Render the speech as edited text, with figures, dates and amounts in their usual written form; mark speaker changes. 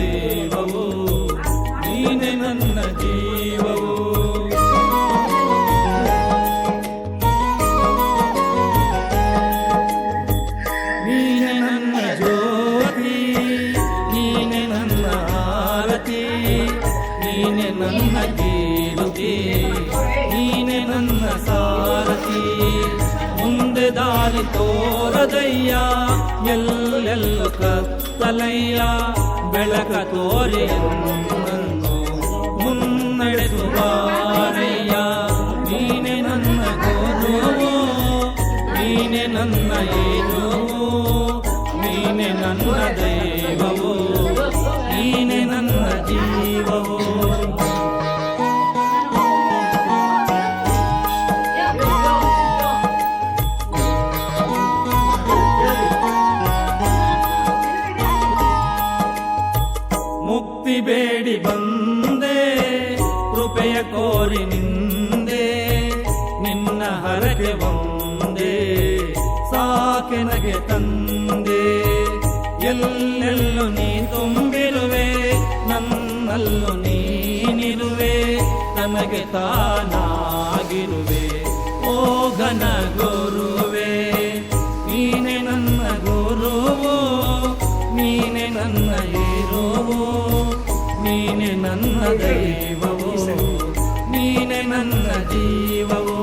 Speaker 1: ದೈವವು, ನೀನೆ ನನ್ನ ಜೀವವು. ನೀನೆ ನನ್ನ ಜ್ಯೋತಿ, ನೀನೆ ನನ್ನ ಆರತಿ, ನೀನೆ ನನ್ನ ಕೀರುತಿ, ನೀನೆ ನನ್ನ ಸಾರಥಿ. ಮುಂದೆ ದಾರಿ ತೋರದಯ್ಯ, ಎಲ್ಲೆಲ್ಲೂ ಕತ್ತಲಯ್ಯ, ಬೆಳಕ ತೋರಿ ನನ್ನನ್ನು ಮುನ್ನಡೆಸುವಾರಯ್ಯ. ನೀನೆ ನನ್ನ ಗುರುವು, ನೀನೆ ನನ್ನ ಏನುವು, ನೀನೆ ನನ್ನ ದೈವವು, ನೀನೆ ನನ್ನ ಜೀವವು. ಮುಕ್ತಿ ಬೇಡಿ ಬಂದೆ, ಕೃಪೆಯ ಕೋರಿ ನಿಂದೆ, ನಿನ್ನ ಹರಕೆ ಒಂದೇ ಸಾಕೆನಗೆ ತಂದೆ. ಎಲ್ಲೆಲ್ಲೂ ನೀ ತುಂಬಿರುವೆ, ನನ್ನಲ್ಲೂ ನೀನಿರುವೆ, ನನಗೆ ತಾನಾಗಿರುವೆ ಓ ಘನ ಗುರುವೆ. ನೀನೆ ನನ್ನ ಗುರುವು, ನೀನೆ ನನ್ನ ಏರುವು, ನೀನೆ ನನ್ನ ದೈವವು, ನೀನೆ ನನ್ನ ಜೀವವು.